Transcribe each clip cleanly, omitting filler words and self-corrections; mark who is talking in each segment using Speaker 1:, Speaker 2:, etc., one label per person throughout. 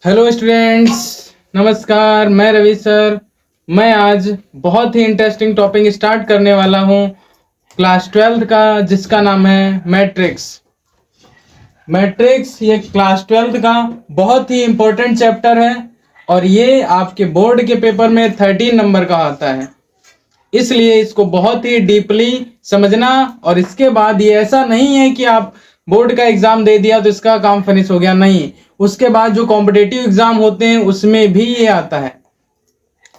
Speaker 1: Hello students, नमस्कार। मैं Ravi sir. मैं आज बहुत ही इंटरेस्टिंग टॉपिक स्टार्ट करने वाला हूं क्लास 12th का, जिसका नाम है मैट्रिक्स। मैट्रिक्स ये क्लास 12th का बहुत ही इंपॉर्टेंट चैप्टर है और ये आपके बोर्ड के पेपर में 13 नंबर का आता है, इसलिए इसको बहुत ही डीपली समझना। और इसके बाद ये ऐसा नहीं है कि आप बोर्ड का एग्जाम दे दिया तो इसका काम फिनिश हो गया, नहीं। उसके बाद जो कॉम्पिटेटिव एग्जाम होते हैं उसमें भी ये आता है,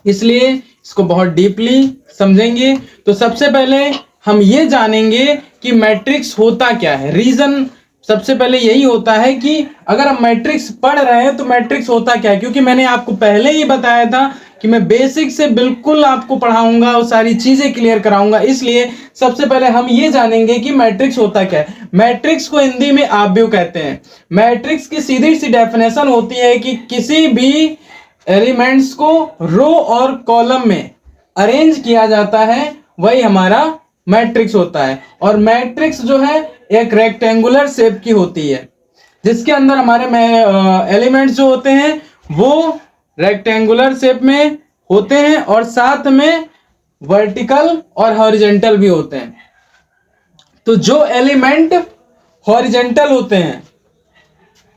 Speaker 1: इसलिए इसको बहुत डीपली समझेंगे। तो सबसे पहले हम ये जानेंगे कि मैट्रिक्स होता क्या है। रीजन सबसे पहले यही होता है कि अगर हम मैट्रिक्स पढ़ रहे हैं तो मैट्रिक्स होता क्या है, क्योंकि मैंने आपको पहले ही बताया था कि मैं बेसिक से बिल्कुल आपको पढ़ाऊंगा और सारी चीजें क्लियर कराऊंगा। इसलिए सबसे पहले हम ये जानेंगे कि मैट्रिक्स होता क्या है। मैट्रिक्स को हिंदी में आव्यूह कहते हैं। मैट्रिक्स की सीधी सी डेफिनेशन होती है कि किसी भी एलिमेंट्स को रो और कॉलम में अरेंज किया जाता है, वही हमारा मैट्रिक्स होता है। और मैट्रिक्स जो है एक रेक्टेंगुलर शेप की होती है, जिसके अंदर हमारे एलिमेंट्स जो होते हैं वो रेक्टेंगुलर शेप में होते हैं और साथ में वर्टिकल और हॉरिजेंटल भी होते हैं। तो जो एलिमेंट हॉरिजेंटल होते हैं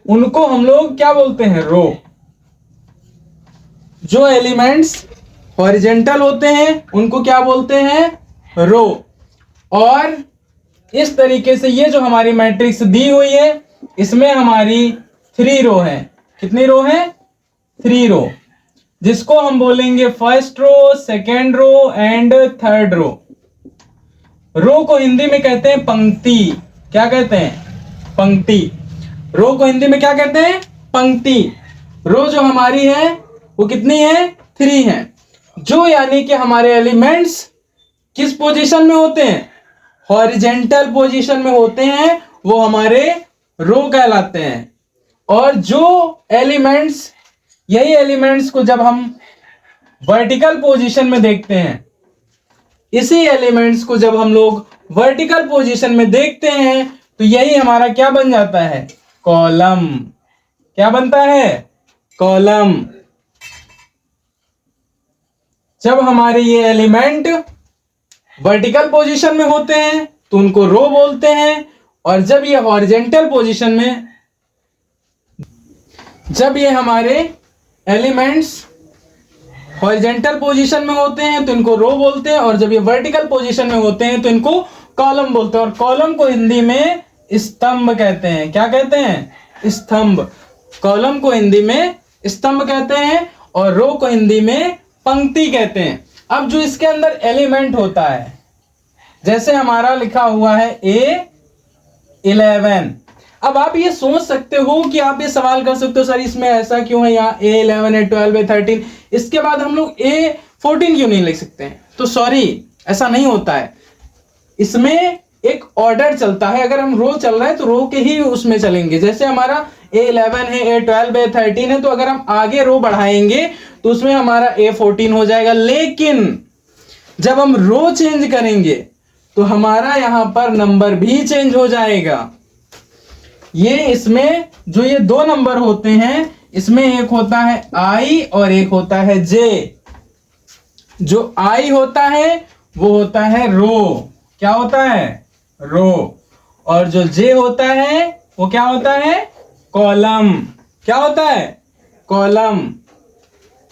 Speaker 1: उनको हम लोग क्या बोलते हैं? रो। जो एलिमेंट्स हॉरिजेंटल होते हैं उनको क्या बोलते हैं? रो। और इस तरीके से ये जो हमारी मैट्रिक्स दी हुई है इसमें हमारी 3 रो है। कितनी रो है? 3 रो, जिसको हम बोलेंगे first row, second row and third row. Row को हिंदी में कहते हैं पंक्ति। क्या कहते हैं? पंक्ति। रो को हिंदी में क्या कहते हैं? पंक्ति। रो जो हमारी है वो कितनी है? 3 है। जो यानी कि हमारे एलिमेंट्स किस पोजीशन में होते हैं? हॉरिजेंटल पोजीशन में होते हैं, वो हमारे रो कहलाते हैं। और जो एलिमेंट्स, यही एलिमेंट्स को जब हम वर्टिकल पोजीशन में देखते हैं, इसी एलिमेंट्स को जब हम लोग वर्टिकल पोजीशन में देखते हैं तो यही हमारा क्या बन जाता है? कॉलम। क्या बनता है? कॉलम। जब हमारे ये एलिमेंट वर्टिकल पोजीशन में होते हैं तो उनको रो बोलते हैं, और जब ये हॉरिजेंटल पोजीशन में, जब ये हमारे एलिमेंट्स हॉरिजेंटल पोजीशन में होते हैं तो इनको रो बोलते हैं, और जब ये वर्टिकल पोजीशन में होते हैं तो इनको कॉलम बोलते हैं। और कॉलम को हिंदी में स्तंभ कहते हैं। क्या कहते हैं? स्तंभ। कॉलम को हिंदी में स्तंभ कहते हैं और रो को हिंदी में पंक्ति कहते हैं। अब जो इसके अंदर एलिमेंट होता है, जैसे हमारा लिखा हुआ है A11। अब आप ये सोच सकते हो कि आप ये सवाल कर सकते हो, सर इसमें ऐसा क्यों है, यहाँ A11 है, 12 है, 13, इसके बाद हम लोग A14 क्यों नहीं लिख सकते हैं? तो सॉरी, ऐसा नहीं होता है। इसमें एक ऑर्डर चलता है। अगर हम रो चल रहा है तो रो के ही उसमें चलेंगे। जैसे हमारा A11 है, A12 है, 13 है, तो अगर हम आगे रो बढ़ाएंगे तो उसमें हमारा A14 हो जाएगा। लेकिन जब हम रो चेंज करेंगे तो हमारा यहां पर नंबर भी चेंज हो जाएगा। ये इसमें जो ये 2 नंबर होते हैं, इसमें एक होता है I और एक होता है J। जो I होता है वो होता है रो। क्या होता है? रो। और जो J होता है वो क्या होता है? कॉलम। क्या होता है? कॉलम।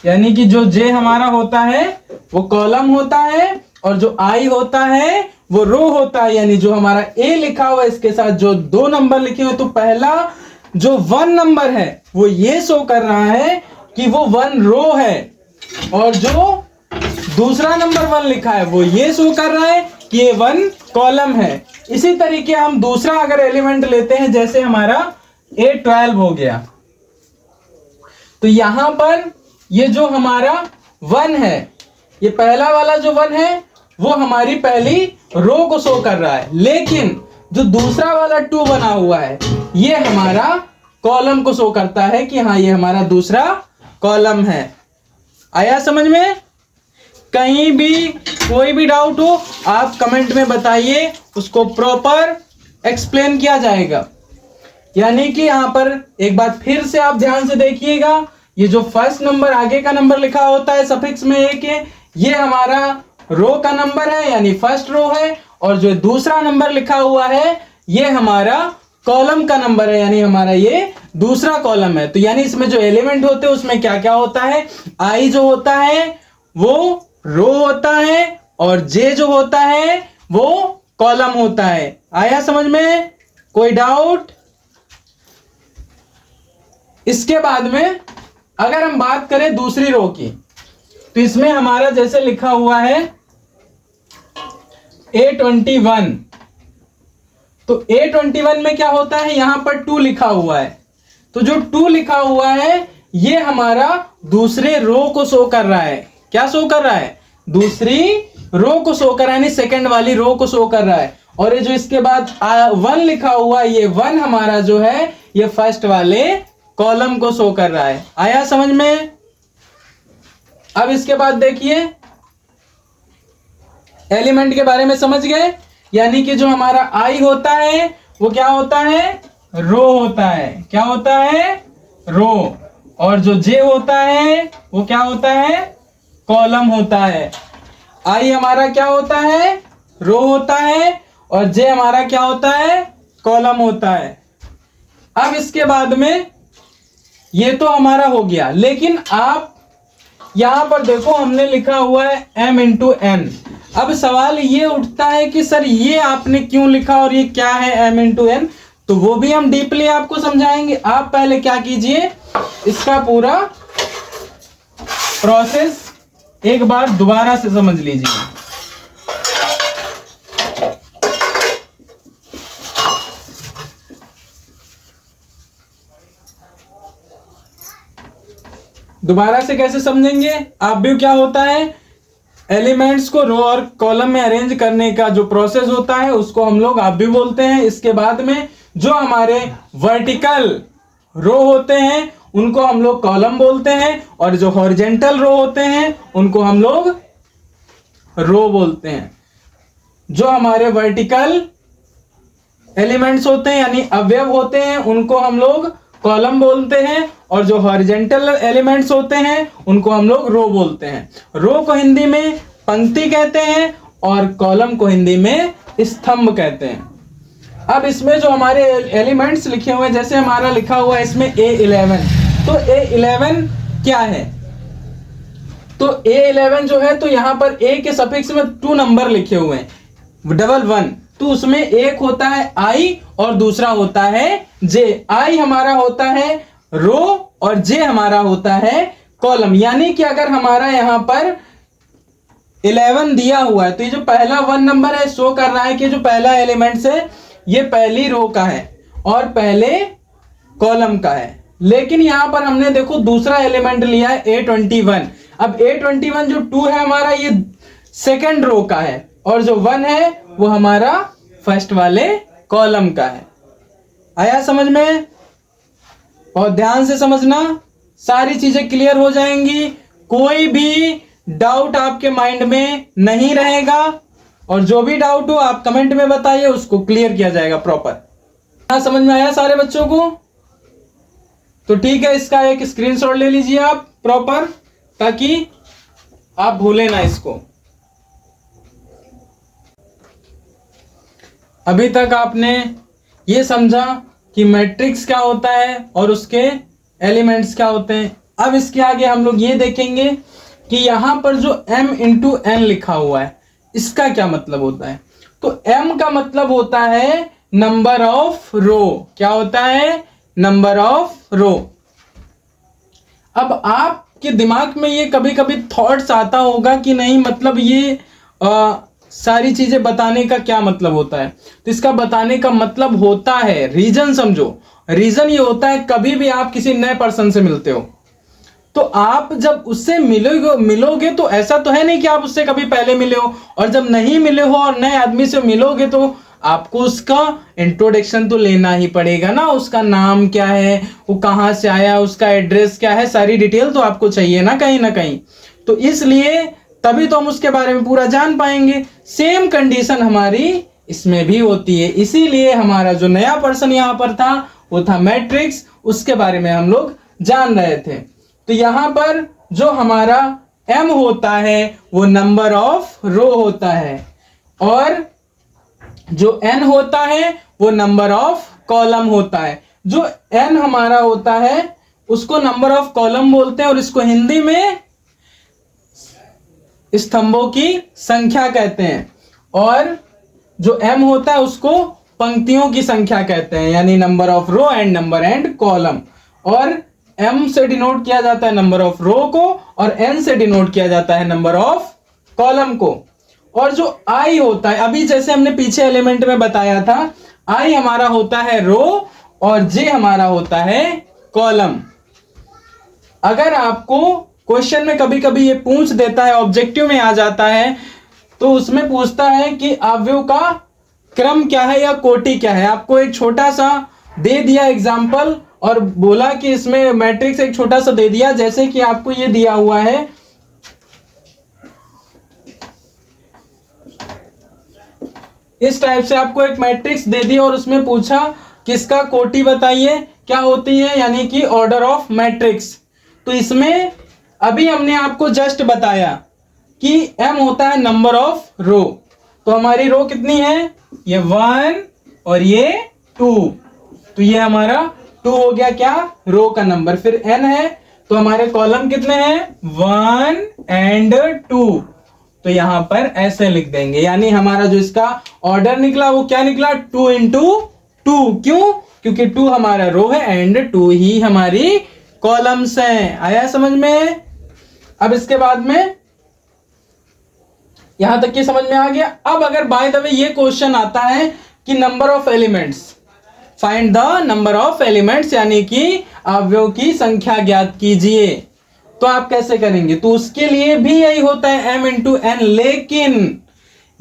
Speaker 1: यानी कि जो J हमारा होता है वो कॉलम होता है और जो I होता है वो रो होता है। यानी जो हमारा A लिखा हुआ है इसके साथ जो 2 नंबर लिखे हुए, तो पहला जो 1 नंबर है वो ये शो कर रहा है कि वो 1 रो है, और जो दूसरा नंबर 1 लिखा है वो ये शो कर रहा है कि ये 1 कॉलम है। इसी तरीके हम दूसरा अगर एलिमेंट लेते हैं, जैसे हमारा A12 हो गया, तो यहां पर ये जो हमारा 1 है, ये पहला वाला जो 1 है वो हमारी पहली रो को शो कर रहा है, लेकिन जो दूसरा वाला 2 बना हुआ है ये हमारा कॉलम को शो करता है कि हाँ ये हमारा दूसरा कॉलम है। आया समझ में? कहीं भी कोई भी डाउट हो आप कमेंट में बताइए, उसको प्रॉपर एक्सप्लेन किया जाएगा। यानी कि यहां पर एक बार फिर से आप ध्यान से देखिएगा, ये जो फर्स्ट नंबर आगे का नंबर लिखा होता है सफिक्स में एक है, ये हमारा रो का नंबर है यानी फर्स्ट रो है, और जो दूसरा नंबर लिखा हुआ है ये हमारा कॉलम का नंबर है यानी हमारा ये दूसरा कॉलम है। तो यानी इसमें जो एलिमेंट होते हैं उसमें क्या क्या होता है, आई जो होता है वो रो होता है और जे जो होता है वो कॉलम होता है। आया समझ में, कोई डाउट? इसके बाद में अगर हम बात करें दूसरी रो की, तो इसमें हमारा जैसे लिखा हुआ है A21, तो A21 में क्या होता है, यहां पर 2 लिखा हुआ है, तो जो 2 लिखा हुआ है ये हमारा दूसरे रो को शो कर रहा है। क्या शो कर रहा है, दूसरी रो को शो कर रहा है यानी सेकंड वाली रो को शो कर रहा है। और ये जो इसके बाद 1 लिखा हुआ है, ये 1 हमारा जो है ये फर्स्ट वाले कॉलम को शो कर रहा है। आया समझ में? अब इसके बाद देखिए एलिमेंट के बारे में समझ गए, यानी कि जो हमारा आई होता है वो क्या होता है, रो होता है। क्या होता है, रो। और जो जे होता है वो क्या होता है, कॉलम होता है। आई हमारा क्या होता है, रो होता है, और जे हमारा क्या होता है, कॉलम होता है। अब इसके बाद में ये तो हमारा हो गया, लेकिन आप यहां पर देखो हमने लिखा हुआ है m इंटू एन। अब सवाल ये उठता है कि सर ये आपने क्यों लिखा और ये क्या है m इंटू एन, तो वो भी हम डीपली आपको समझाएंगे। आप पहले क्या कीजिए, इसका पूरा प्रोसेस एक बार दोबारा से समझ लीजिए। दोबारा से कैसे समझेंगे आप भी, क्या होता है एलिमेंट्स को रो और कॉलम में अरेंज करने का जो प्रोसेस होता है उसको हम लोग आप भी बोलते हैं। इसके बाद में जो हमारे वर्टिकल रो होते हैं उनको हम लोग कॉलम बोलते हैं, और जो हॉरिजेंटल रो होते हैं उनको हम लोग रो बोलते हैं। जो हमारे वर्टिकल एलिमेंट्स होते हैं यानी अवयव होते हैं उनको हम लोग कॉलम बोलते हैं, और जो हॉरिजेंटल एलिमेंट्स होते हैं उनको हम लोग रो बोलते हैं। रो को हिंदी में पंक्ति कहते हैं और कॉलम को हिंदी में स्तंभ कहते हैं। अब इसमें जो हमारे एलिमेंट्स लिखे हुए हैं, जैसे हमारा लिखा हुआ है इसमें A11, तो A11 क्या है, तो A11 जो है, तो यहां पर A के सफिक्स में 2 नंबर लिखे हुए हैं, 11, तो उसमें एक होता है आई और दूसरा होता है जे। आई हमारा होता है रो और जे हमारा होता है कॉलम। यानी कि अगर हमारा यहां पर 11 दिया हुआ है तो ये जो पहला 1 नंबर है शो कर रहा है कि जो पहला एलिमेंट है ये पहली रो का है और पहले कॉलम का है। लेकिन यहां पर हमने देखो दूसरा एलिमेंट लिया है A21। अब A21 जो 2 है हमारा ये सेकंड रो का है, और जो 1 है वो हमारा फर्स्ट वाले कॉलम का है। आया समझ में? और ध्यान से समझना, सारी चीजें क्लियर हो जाएंगी, कोई भी डाउट आपके माइंड में नहीं रहेगा, और जो भी डाउट हो आप कमेंट में बताइए, उसको क्लियर किया जाएगा प्रॉपर। समझ में आया सारे बच्चों को? तो ठीक है, इसका एक स्क्रीनशॉट ले लीजिए आप प्रॉपर, ताकि आप भूले ना इसको। अभी तक आपने ये समझा कि मैट्रिक्स क्या होता है और उसके एलिमेंट्स क्या होते हैं। अब इसके आगे हम लोग ये देखेंगे कि यहां पर जो m इंटू एन लिखा हुआ है इसका क्या मतलब होता है। तो m का मतलब होता है नंबर ऑफ रो। क्या होता है? नंबर ऑफ रो। अब आपके दिमाग में ये कभी कभी थॉट्स आता होगा कि नहीं, मतलब ये सारी चीजें बताने का क्या मतलब होता है। तो इसका बताने का मतलब होता है, रीजन समझो। रीजन ये होता है कभी भी आप किसी नए पर्सन से मिलते हो तो आप जब उससे मिलोगे तो ऐसा तो है नहीं कि आप उससे कभी पहले मिले हो, और जब नहीं मिले हो और नए आदमी से मिलोगे तो आपको उसका इंट्रोडक्शन तो लेना ही पड़ेगा ना। उसका नाम क्या है, वो कहाँ से आया, उसका एड्रेस क्या है, सारी डिटेल तो आपको चाहिए ना कहीं। तो इसलिए तभी तो हम उसके बारे में पूरा जान पाएंगे। सेम कंडीशन हमारी इसमें भी होती है, इसीलिए हमारा जो नया पर्सन यहाँ पर था वो था मैट्रिक्स, उसके बारे में हम लोग जान रहे थे। तो यहां पर जो हमारा m होता है वो नंबर ऑफ रो होता है, और जो n होता है वो नंबर ऑफ कॉलम होता है। जो n हमारा होता है उसको नंबर ऑफ कॉलम बोलते हैं, और इसको हिंदी में स्तंभों की संख्या कहते हैं, और जो m होता है उसको पंक्तियों की संख्या कहते हैं, यानी number of row and number and column. और m से डिनोट किया जाता है नंबर ऑफ रो को, और n से डिनोट किया जाता है नंबर ऑफ कॉलम को। और जो i होता है, अभी जैसे हमने पीछे एलिमेंट में बताया था, i हमारा होता है रो और j हमारा होता है कॉलम। अगर आपको क्वेश्चन में कभी कभी ये पूछ देता है, ऑब्जेक्टिव में आ जाता है, तो उसमें पूछता है कि अवयव का क्रम क्या है या कोटि क्या है। आपको एक छोटा सा दे दिया एग्जाम्पल और बोला कि इसमें मैट्रिक्स एक छोटा सा दे दिया, जैसे कि आपको ये दिया हुआ है, इस टाइप से आपको एक मैट्रिक्स दे दिया और उसमें पूछा किसका कोटि बताइए, क्या होती है, यानी कि ऑर्डर ऑफ मैट्रिक्स। तो इसमें अभी हमने आपको जस्ट बताया कि m होता है नंबर ऑफ रो। तो हमारी रो कितनी है, ये 1 और ये 2, तो ये हमारा 2 हो गया क्या, रो का नंबर। फिर n है, तो हमारे कॉलम कितने हैं, 1 एंड 2, तो यहां पर ऐसे लिख देंगे। यानी हमारा जो इसका ऑर्डर निकला वो क्या निकला, 2 इंटू 2। क्यों, क्योंकि 2 हमारा रो है एंड 2 ही हमारी कॉलम्स हैं। आया समझ में। अब इसके बाद में यहां तक की समझ में आ गया। अब अगर बाय द वे ये क्वेश्चन आता है कि number of elements, find the number of elements, यानी कि अवयव की संख्या ज्ञात कीजिए, तो आप कैसे करेंगे। तो उसके लिए भी यही होता है m इंटू n, लेकिन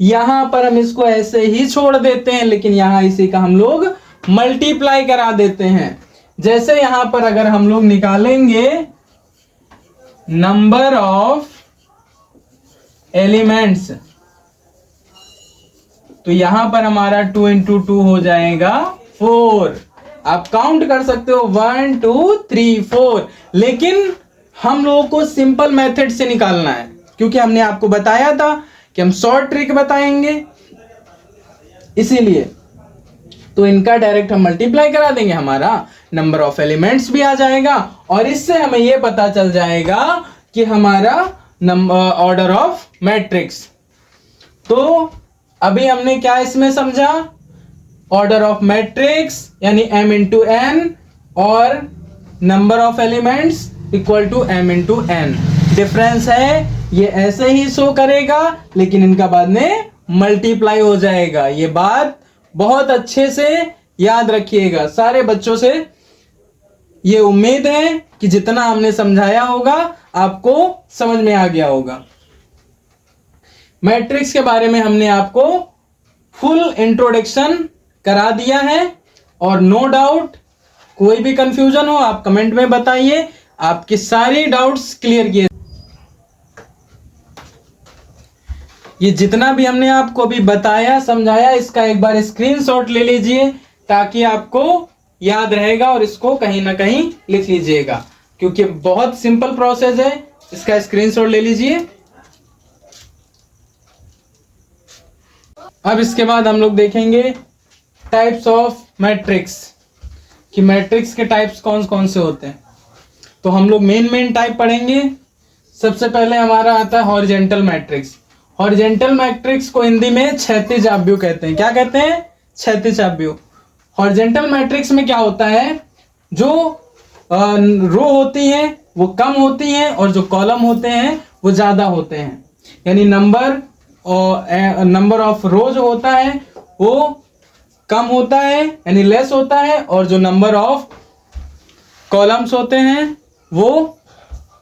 Speaker 1: यहां पर हम इसको ऐसे ही छोड़ देते हैं, लेकिन यहां इसी का हम लोग मल्टीप्लाई करा देते हैं। जैसे यहां पर अगर हम लोग निकालेंगे नंबर ऑफ एलिमेंट्स, तो यहां पर हमारा 2 इंटू 2 हो जाएगा 4। आप काउंट कर सकते हो 1 2 3 4, लेकिन हम लोगों को सिंपल मेथड से निकालना है, क्योंकि हमने आपको बताया था कि हम शॉर्ट ट्रिक बताएंगे, इसीलिए तो इनका डायरेक्ट हम मल्टीप्लाई करा देंगे, हमारा नंबर ऑफ एलिमेंट्स भी आ जाएगा, और इससे हमें यह पता चल जाएगा कि हमारा ऑर्डर ऑफ मैट्रिक्स। तो अभी हमने क्या इसमें समझा, ऑर्डर ऑफ मैट्रिक्स यानी m इंटू n, और number of elements equal to m into n। Difference है, ये ऐसे ही शो करेगा, लेकिन इनका बाद में मल्टीप्लाई हो जाएगा। ये बात बहुत अच्छे से याद रखिएगा सारे बच्चों से। ये उम्मीद है कि जितना हमने समझाया होगा आपको समझ में आ गया होगा। मैट्रिक्स के बारे में हमने आपको फुल इंट्रोडक्शन करा दिया है, और नो डाउट कोई भी कंफ्यूजन हो आप कमेंट में बताइए, आपकी सारी डाउट्स क्लियर किए। ये जितना भी हमने आपको अभी बताया समझाया, इसका एक बार स्क्रीनशॉट ले लीजिए ताकि आपको याद रहेगा, और इसको कहीं ना कहीं लिख लीजिएगा, क्योंकि बहुत सिंपल प्रोसेस है। इसका स्क्रीनशॉट ले लीजिए। अब इसके बाद हम लोग देखेंगे टाइप्स ऑफ मैट्रिक्स, कि मैट्रिक्स के टाइप्स कौन कौन से होते हैं। तो हम लोग मेन टाइप पढ़ेंगे। सबसे पहले हमारा आता है हॉरिजेंटल मैट्रिक्स। हॉरिजेंटल मैट्रिक्स को हिंदी में क्षैतिज आव्यूह कहते हैं। क्या कहते हैं, क्षैतिज आव्यूह। हॉरिजेंटल मैट्रिक्स में क्या होता है, जो रो होती है वो कम होती हैं, और जो कॉलम होते हैं वो ज्यादा होते हैं। यानी नंबर ऑफ रो जो होता है वो कम होता है, यानी लेस होता है, और जो नंबर ऑफ कॉलम्स होते हैं वो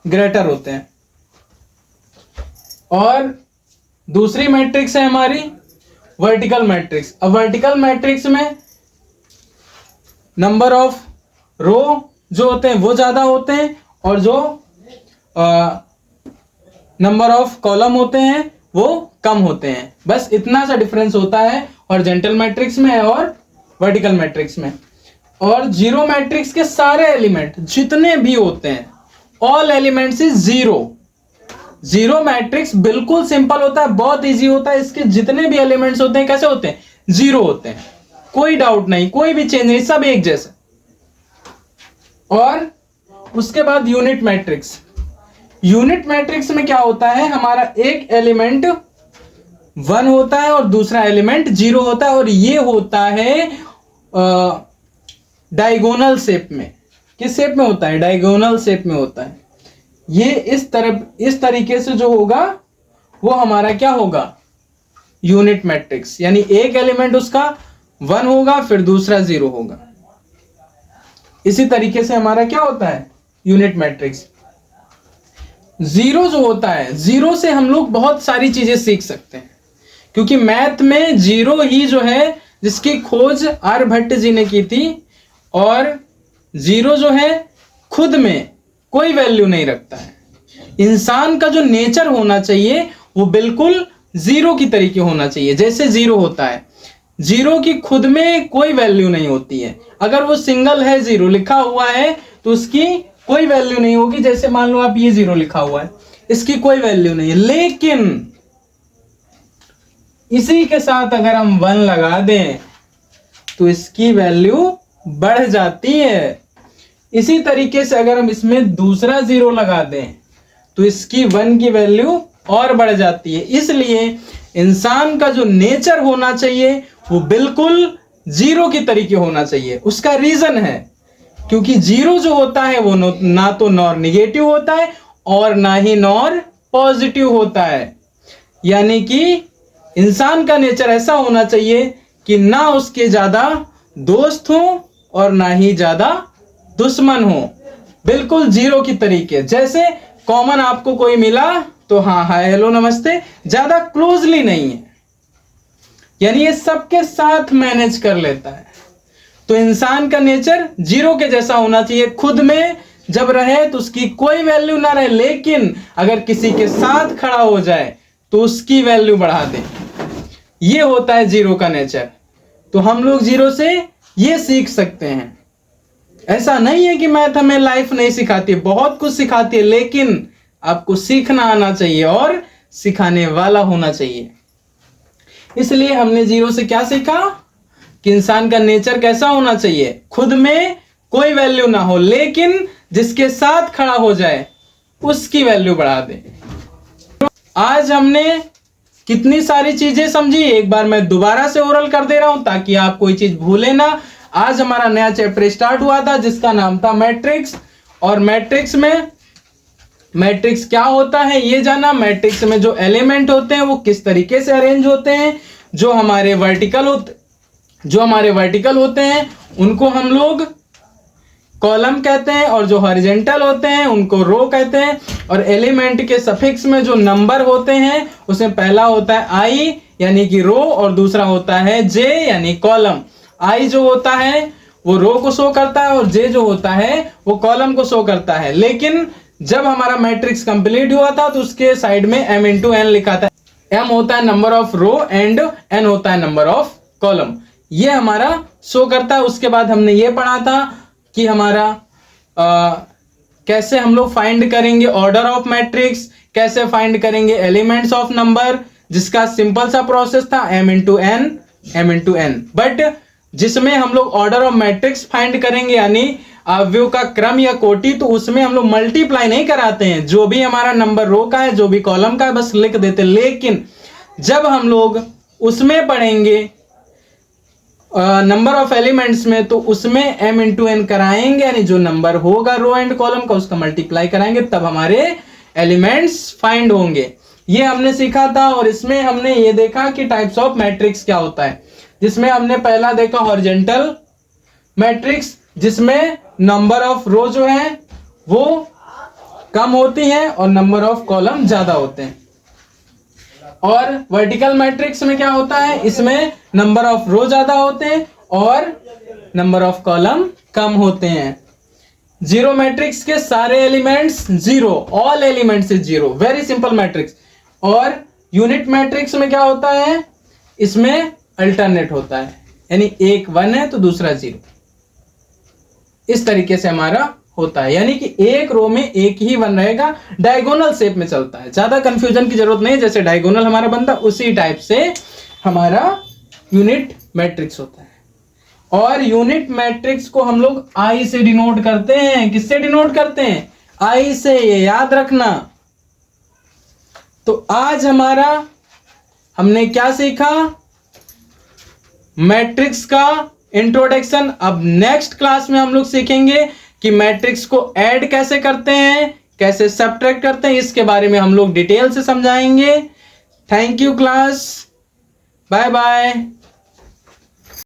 Speaker 1: ग्रेटर होते हैं। और दूसरी मैट्रिक्स है हमारी वर्टिकल मैट्रिक्स। अब वर्टिकल मैट्रिक्स में नंबर ऑफ रो जो होते हैं वो ज्यादा होते हैं, और जो नंबर ऑफ कॉलम होते हैं वो कम होते हैं। बस इतना सा डिफरेंस होता है हॉरिजॉन्टल मैट्रिक्स में और वर्टिकल मैट्रिक्स में। और जीरो मैट्रिक्स के सारे एलिमेंट जितने भी होते हैं, all elements is zero. Zero matrix बिल्कुल सिंपल होता है, बहुत इजी होता है। इसके जितने भी एलिमेंट्स होते हैं कैसे होते हैं? जीरो होते हैं, कोई डाउट नहीं, कोई भी चेंज नहीं, सब एक जैसे। और उसके बाद यूनिट मैट्रिक्स। यूनिट मैट्रिक्स में क्या होता है? हमारा एक एलिमेंट 1 होता है और दूसरा एलिमेंट 0 होता है, और ये होता है डायगोनल शेप में। किस शेप में होता है? डायगोनल शेप में होता है। ये इस तरीके से जो होगा वो हमारा क्या होगा? Unit matrix. यानी एक एलिमेंट उसका 1 होगा, फिर दूसरा 0 होगा। इसी तरीके से हमारा क्या होता है? Unit matrix. जीरो जो होता है, जीरो से हम लोग बहुत सारी चीजें सीख सकते हैं, क्योंकि मैथ में जीरो ही जो है जिसकी खोज आर्यभट्ट जी ने की थी, और जीरो जो है खुद में कोई वैल्यू नहीं रखता है। इंसान का जो नेचर होना चाहिए वो बिल्कुल जीरो की तरीके होना चाहिए, जैसे जीरो होता है। जीरो की खुद में कोई वैल्यू नहीं होती है। अगर वो सिंगल है, जीरो लिखा हुआ है, तो उसकी कोई वैल्यू नहीं होगी। जैसे मान लो आप ये जीरो लिखा हुआ है, इसकी कोई वैल्यू नहीं है। लेकिन इसी के साथ अगर हम 1 लगा दें तो इसकी वैल्यू बढ़ जाती है। इसी तरीके से अगर हम इसमें दूसरा 0 लगा दें तो इसकी 1 की वैल्यू और बढ़ जाती है। इसलिए इंसान का जो नेचर होना चाहिए वो बिल्कुल जीरो की तरीके होना चाहिए। उसका रीजन है क्योंकि जीरो जो होता है वो ना तो नॉर निगेटिव होता है और ना ही नॉर पॉजिटिव होता है। यानी कि इंसान का नेचर ऐसा होना चाहिए कि ना उसके ज्यादा दोस्त हो और ना ही ज्यादा दुश्मन हो, बिल्कुल जीरो की तरीके। जैसे कॉमन आपको कोई मिला तो हाँ हाय हेलो नमस्ते, ज्यादा क्लोजली नहीं है, यानी ये सबके साथ मैनेज कर लेता है। तो इंसान का नेचर जीरो के जैसा होना चाहिए। खुद में जब रहे तो उसकी कोई वैल्यू ना रहे, लेकिन अगर किसी के साथ खड़ा हो जाए तो उसकी वैल्यू बढ़ा दे। ये होता है जीरो का नेचर। तो हम लोग जीरो से ये सीख सकते हैं। ऐसा नहीं है कि मैथ हमें लाइफ नहीं सिखाती, बहुत कुछ सिखाती है, लेकिन आपको सीखना आना चाहिए और सिखाने वाला होना चाहिए। इसलिए हमने जीरो से क्या सीखा कि इंसान का नेचर कैसा होना चाहिए? खुद में कोई वैल्यू ना हो, लेकिन जिसके साथ खड़ा हो जाए उसकी वैल्यू बढ़ा दे। आज हमने कितनी सारी चीजें समझी, एक बार मैं दोबारा से ओरल कर दे रहा हूं ताकि आप कोई चीज भूले ना। आज हमारा नया चैप्टर स्टार्ट हुआ था जिसका नाम था मैट्रिक्स, और मैट्रिक्स में मैट्रिक्स क्या होता है ये जाना। मैट्रिक्स में जो एलिमेंट होते हैं वो किस तरीके से अरेंज होते हैं। जो हमारे वर्टिकल होते हैं उनको हम लोग कॉलम कहते हैं, और जो हॉरिजॉन्टल होते हैं उनको रो कहते हैं। और एलिमेंट के सफिक्स में जो नंबर होते हैं उसमें पहला होता है आई यानी कि रो, और दूसरा होता है जे यानी कॉलम। आई जो होता है वो रो को शो करता है और जे जो होता है वो कॉलम को शो करता है। लेकिन जब हमारा मैट्रिक्स कंप्लीट हुआ था तो उसके साइड में m इंटू एन लिखा था। m होता है number of row and n होता है नंबर ऑफ कॉलम। ये हमारा शो करता है। उसके बाद हमने ये पढ़ा था कि हमारा कैसे हम लोग फाइंड करेंगे ऑर्डर ऑफ मैट्रिक्स, कैसे फाइंड करेंगे एलिमेंट्स ऑफ नंबर, जिसका सिंपल सा प्रोसेस था m इंटू एन। बट जिसमें हम लोग ऑर्डर ऑफ मैट्रिक्स फाइंड करेंगे यानी अवयव का क्रम या कोटि, तो उसमें हम लोग मल्टीप्लाई नहीं कराते हैं। जो भी हमारा नंबर रो का है, जो भी कॉलम का है, बस लिख देते। लेकिन जब हम लोग उसमें पढ़ेंगे नंबर ऑफ एलिमेंट्स में, तो उसमें m इंटू एन कराएंगे, यानी जो नंबर होगा रो एंड कॉलम का उसका मल्टीप्लाई कराएंगे, तब हमारे एलिमेंट्स फाइंड होंगे। ये हमने सीखा था। और इसमें हमने ये देखा कि टाइप्स ऑफ मैट्रिक्स क्या होता है, जिसमें हमने पहला देखा हॉरिजॉन्टल मैट्रिक्स, जिसमें नंबर ऑफ रो जो है वो कम होती है और नंबर ऑफ कॉलम ज्यादा होते हैं। और वर्टिकल मैट्रिक्स में क्या होता है, इसमें नंबर ऑफ रो ज्यादा होते हैं और नंबर ऑफ कॉलम कम होते हैं। जीरो मैट्रिक्स के सारे elements zero, all elements is zero, very simple matrix. और यूनिट मैट्रिक्स में क्या होता है, इसमें अल्टरनेट होता है, यानी एक 1 है तो दूसरा 0। इस तरीके से हमारा होता है, यानी कि एक रो में एक ही वन रहेगा, डायगोनल शेप में चलता है, ज्यादा कंफ्यूजन की जरूरत नहीं, जैसे डायगोनल हमारा बनता है उसी टाइप से हमारा यूनिट मैट्रिक्स होता है। और यूनिट मैट्रिक्स को हम लोग आई से डिनोट करते हैं। किससे डिनोट करते हैं? आई से, ये याद रखना। तो आज हमारा हमने क्या सीखा? मैट्रिक्स का इंट्रोडक्शन। अब नेक्स्ट क्लास में हम लोग सीखेंगे कि मैट्रिक्स को ऐड कैसे करते हैं, कैसे सब्ट्रैक्ट करते हैं, इसके बारे में हम लोग डिटेल से समझाएंगे। Thank you class, bye bye.